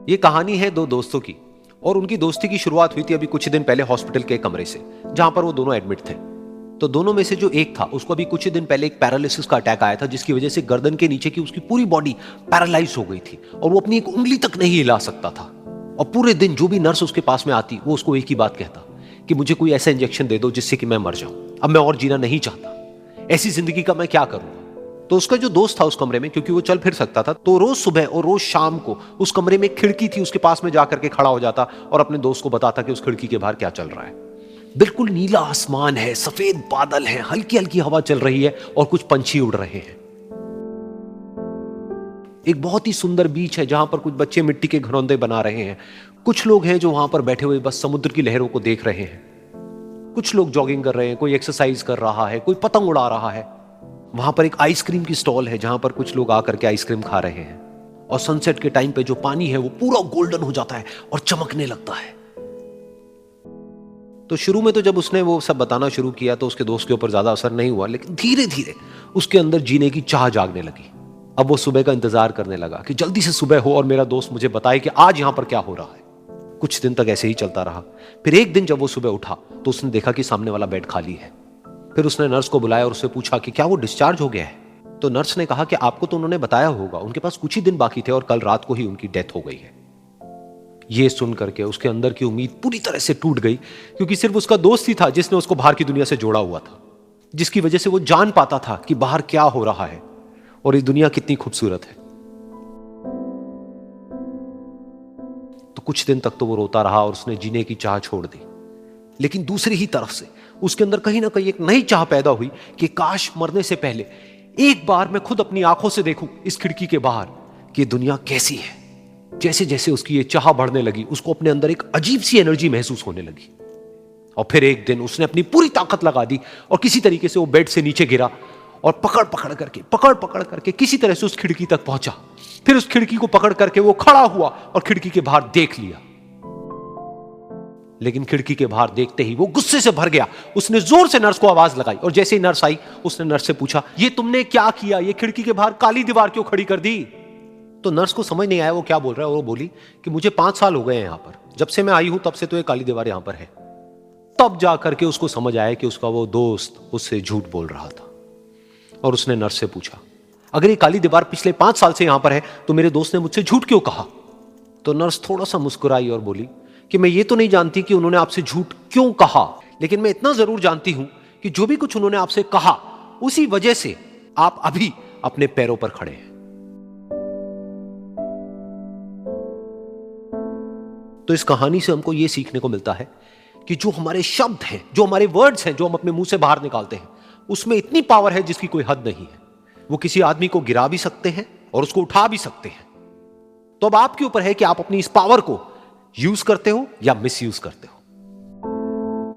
ये कहानी है दो दोस्तों की। और उनकी दोस्ती की शुरुआत हुई थी अभी कुछ दिन पहले हॉस्पिटल के कमरे से, जहां पर वो दोनों एडमिट थे। तो दोनों में से जो एक था, उसको अभी कुछ ही दिन पहले एक पैरालिसिस का अटैक आया था, जिसकी वजह से गर्दन के नीचे की उसकी पूरी बॉडी पैरालाइज हो गई थी और वो अपनी एक उंगली तक नहीं हिला सकता था। और पूरे दिन जो भी नर्स उसके पास में आती, वो उसको एक ही बात कहता कि मुझे कोई ऐसा इंजेक्शन दे दो जिससे कि मैं मर जाऊं, अब मैं और जीना नहीं चाहता, ऐसी जिंदगी का मैं क्या करूंगा। तो उसका जो दोस्त था उस कमरे में, क्योंकि वो चल फिर सकता था, तो रोज सुबह और रोज शाम को उस कमरे में एक खिड़की थी, उसके पास में जाकर के खड़ा हो जाता और अपने दोस्त को बताता कि उस खिड़की के बाहर क्या चल रहा है। बिल्कुल नीला आसमान है, सफेद बादल है, हल्की हल्की हवा चल रही है और कुछ पंछी उड़ रहे हैं। एक बहुत ही सुंदर बीच है जहां पर कुछ बच्चे मिट्टी के घरौंदे बना रहे हैं। कुछ लोग हैं जो वहां पर बैठे हुए बस समुद्र की लहरों को देख रहे हैं। कुछ लोग जॉगिंग कर रहे हैं, कोई एक्सरसाइज कर रहा है, कोई पतंग उड़ा रहा है। वहां पर एक आइसक्रीम की स्टॉल है जहां पर कुछ लोग आकर के आइसक्रीम खा रहे हैं। और सनसेट के टाइम पे जो पानी है वो पूरा गोल्डन हो जाता है और चमकने लगता है। तो शुरू में तो जब उसने वो सब बताना शुरू किया तो उसके दोस्त के ऊपर ज्यादा असर नहीं हुआ, लेकिन धीरे धीरे उसके अंदर जीने की चाह जागने लगी। अब वो सुबह का इंतजार करने लगा कि जल्दी से सुबह हो और मेरा दोस्त मुझे बताए कि आज यहां पर क्या हो रहा है। कुछ दिन तक ऐसे ही चलता रहा। फिर एक दिन जब वो सुबह उठा तो उसने देखा कि सामने वाला बेड खाली है। फिर उसने नर्स को बुलाया और उससे पूछा कि क्या वो डिस्चार्ज हो गया है। तो नर्स ने कहा कि आपको तो उन्होंने बताया होगा, उनके पास कुछ ही दिन बाकी थे और कल रात को ही उनकी डेथ हो गई है। ये सुन करके उसके अंदर की उम्मीद पूरी तरह से टूट गई, क्योंकि सिर्फ उसका दोस्त ही था जिसने उसको बाहर की दुनिया से जोड़ा हुआ था, जिसकी वजह से वो जान पाता था कि बाहर क्या हो रहा है और ये दुनिया कितनी खूबसूरत है। तो कुछ दिन तक तो वो रोता रहा और उसने जीने की चाह छोड़ दी। लेकिन दूसरी ही तरफ से उसके अंदर कहीं ना कहीं एक नई चाह पैदा हुई कि काश मरने से पहले एक बार मैं खुद अपनी आंखों से देखूं इस खिड़की के बाहर कि दुनिया कैसी है। जैसे जैसे उसकी ये चाह बढ़ने लगी, उसको अपने अंदर एक अजीब सी एनर्जी महसूस होने लगी। और फिर एक दिन उसने अपनी पूरी ताकत लगा दी और किसी तरीके से वो बेड से नीचे गिरा और पकड़ पकड़ करके किसी तरह से उस खिड़की तक पहुंचा। फिर उस खिड़की को पकड़ करके वो खड़ा हुआ और खिड़की के बाहर देख लिया। लेकिन खिड़की के बाहर देखते ही वो गुस्से से भर गया। उसने जोर से नर्स को आवाज लगाई और जैसे ही नर्स आई उसने नर्स से पूछा, ये तुमने क्या किया, ये खिड़की के बाहर काली दीवार क्यों खड़ी कर दी। तो नर्स को समझ नहीं आया वो क्या बोल रहा है और वो बोली कि मुझे 5 साल हो गए हैं यहां पर, जब से मैं आई हूं तब से तो ये काली दीवार यहां पर है। तब जाकर के उसको समझ आया कि उसका वो दोस्त उससे झूठ बोल रहा था। और उसने नर्स से पूछा, अगर ये काली दीवार पिछले 5 साल से यहां पर है तो मेरे दोस्त ने मुझसे झूठ क्यों कहा। तो नर्स थोड़ा सा मुस्कुराई और बोली कि मैं ये तो नहीं जानती कि उन्होंने आपसे झूठ क्यों कहा, लेकिन मैं इतना जरूर जानती हूं कि जो भी कुछ उन्होंने आपसे कहा उसी वजह से आप अभी अपने पैरों पर खड़े हैं। तो इस कहानी से हमको यह सीखने को मिलता है कि जो हमारे शब्द हैं, जो हमारे वर्ड्स हैं, जो हम अपने मुंह से बाहर निकालते हैं, उसमें इतनी पावर है जिसकी कोई हद नहीं है। वो किसी आदमी को गिरा भी सकते हैं और उसको उठा भी सकते हैं। तो अब आपके ऊपर है कि आप अपनी इस पावर को यूज करते हो या मिस यूज करते हो।